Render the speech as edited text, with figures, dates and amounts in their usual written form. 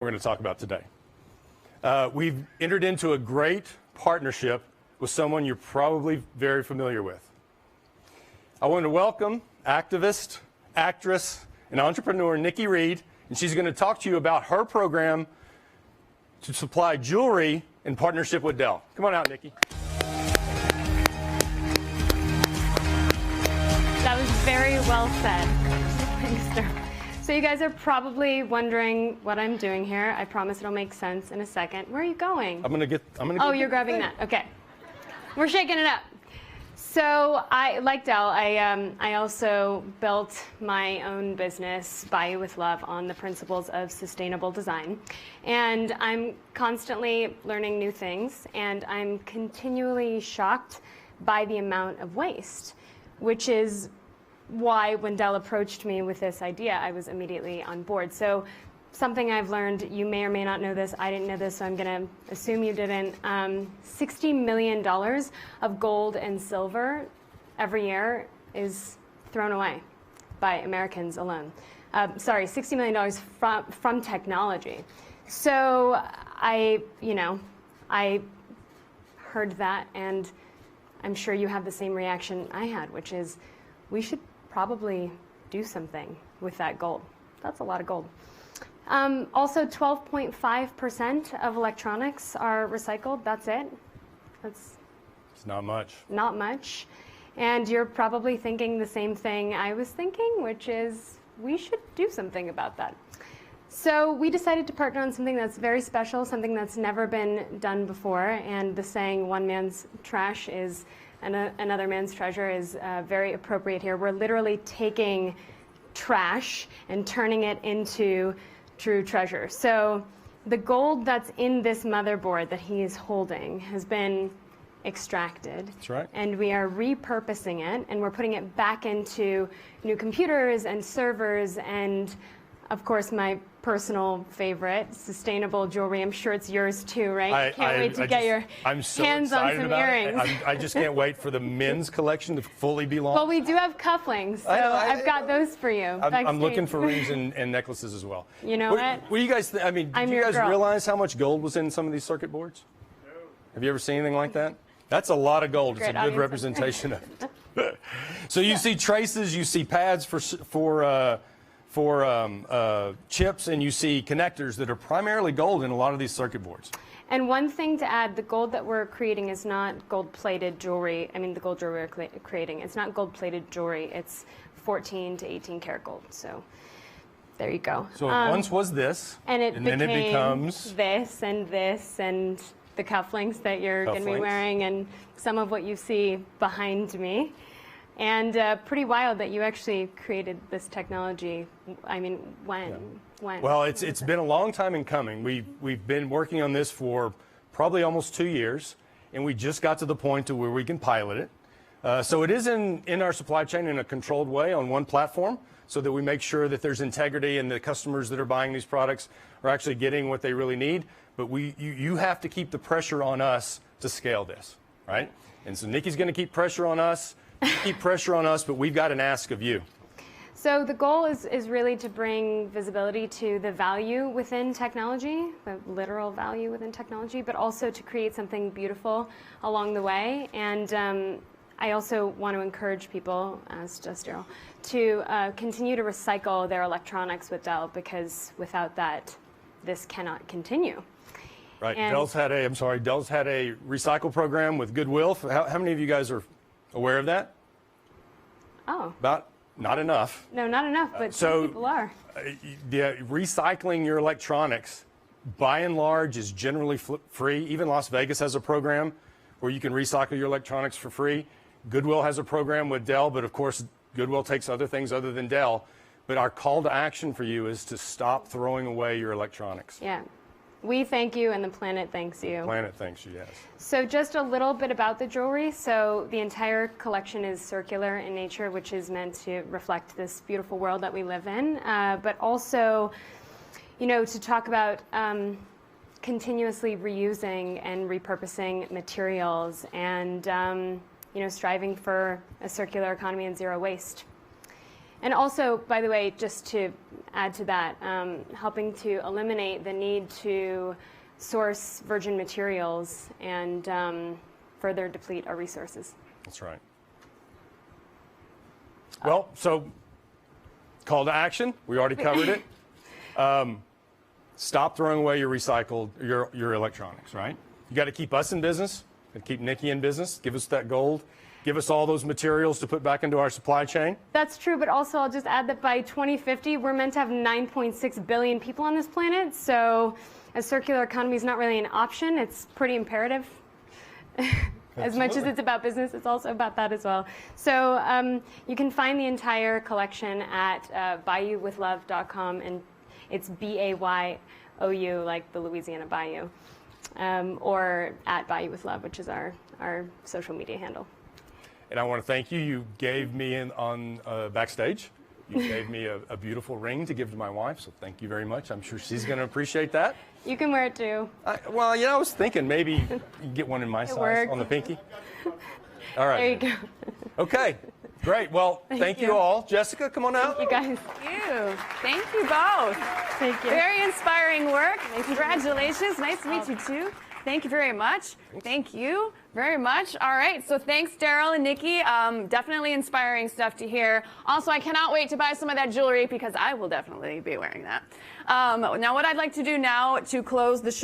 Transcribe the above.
We're going to talk about today. We've entered into a great partnership with someone you're probably very familiar with. I want to welcome activist, actress, and entrepreneur Nikki Reed, and she's going to talk to you about her program to supply jewelry in partnership with Dell. Come on out, Nikki. That was very well said. Thanks, sir. So you guys are probably wondering what I'm doing here. I promise it'll make sense in a second. Where are you going? I'm gonna Oh, you're grabbing that. Okay. We're shaking it up. So like Dell, I also built my own business, Buy You With Love, on the principles of sustainable design. And I'm constantly learning new things, and I'm continually shocked by the amount of waste, which is why when Dell approached me with this idea, I was immediately on board. So something I've learned, you may or may not know this, I didn't know this, so I'm going to assume you didn't. $60 million of gold and silver every year is thrown away by Americans alone. Sorry, $60 million from technology. So I heard that, and I'm sure you have the same reaction I had, which is we should probably do something with that gold. That's a lot of gold. Also, 12.5% of electronics are recycled. That's it. It's not much. Not much. And you're probably thinking the same thing I was thinking, which is we should do something about that. So we decided to partner on something that's very special, something that's never been done before. And the saying, one man's trash is another man's treasure, is very appropriate here. We're literally taking trash and turning it into true treasure. So the gold that's in this motherboard that he is holding has been extracted. That's right. And we are repurposing it, and we're putting it back into new computers and servers and, of course, my personal favorite, sustainable jewelry. I'm sure it's yours too, right? Can't wait to get your hands on some earrings. I just can't wait for the men's collection to fully be launched. Well, we do have cufflinks, so I've got those for you. I'm looking for rings and necklaces as well. You know what? What do you guys I mean, did you guys realize how much gold was in some of these circuit boards? No. Have you ever seen anything like that? That's a lot of gold. It's a good representation of it. So you see traces, you see pads for chips, and you see connectors that are primarily gold in a lot of these circuit boards. And one thing to add, the gold that we're creating is not gold-plated jewelry. I mean, the gold jewelry we're creating, it's not gold-plated jewelry. It's 14 to 18 karat gold. So there you go. So it once was this, and then it becomes this and the cufflinks that you're going to be wearing, and some of what you see behind me. And pretty wild that you actually created this technology. I mean, when? When? Well, it's been a long time in coming. We've been working on this for probably almost 2 years, and we just got to the point to where we can pilot it. So it is in our supply chain in a controlled way on one platform, so that we make sure that there's integrity and the customers that are buying these products are actually getting what they really need. But you have to keep the pressure on us to scale this, right? And so Nikki's going to keep pressure on us. Keep pressure on us, but we've got an ask of you. So the goal is really to bring visibility to the value within technology, the literal value within technology, but also to create something beautiful along the way. And I also want to encourage people, as does Daryl, to continue to recycle their electronics with Dell, because without that, this cannot continue. Right. Dell's had a recycle program with Goodwill. How many of you guys are aware of that? Oh. Not enough. No, not enough, but some people are. Recycling your electronics, by and large, is generally free. Even Las Vegas has a program where you can recycle your electronics for free. Goodwill has a program with Dell, but of course, Goodwill takes other things other than Dell. But our call to action for you is to stop throwing away your electronics. Yeah. We thank you, and the planet thanks you. The planet thanks you, yes. So just a little bit about the jewelry. So the entire collection is circular in nature, which is meant to reflect this beautiful world that we live in. But also, to talk about continuously reusing and repurposing materials and, striving for a circular economy and zero waste. And also, by the way, just to add to that, helping to eliminate the need to source virgin materials and further deplete our resources. That's right. Well, so call to action. We already covered it. Stop throwing away your recycled, your electronics, right? You got to keep us in business and keep Nikki in business. Give us that gold. Give us all those materials to put back into our supply chain. That's true, but also I'll just add that by 2050, we're meant to have 9.6 billion people on this planet. So a circular economy is not really an option. It's pretty imperative. As much as it's about business, it's also about that as well. So you can find the entire collection at bayouwithlove.com, and it's BAYOU, like the Louisiana Bayou, or at Bayou with Love, which is our social media handle. And I want to thank you. You gave me on backstage. You gave me a beautiful ring to give to my wife, so thank you very much. I'm sure she's going to appreciate that. You can wear it too. Well, I was thinking maybe you can get one in my size works. on the pinky. All right. There you go. Okay, great. Well, thank you all. Jessica, come on out. You guys. Thank you both. Thank you. Very inspiring work. Congratulations. Nice to meet you too. Thank you very much. Thank you very much. All right, so thanks, Daryl and Nikki. Definitely inspiring stuff to hear. Also, I cannot wait to buy some of that jewelry because I will definitely be wearing that. Now, what I'd like to do now to close the show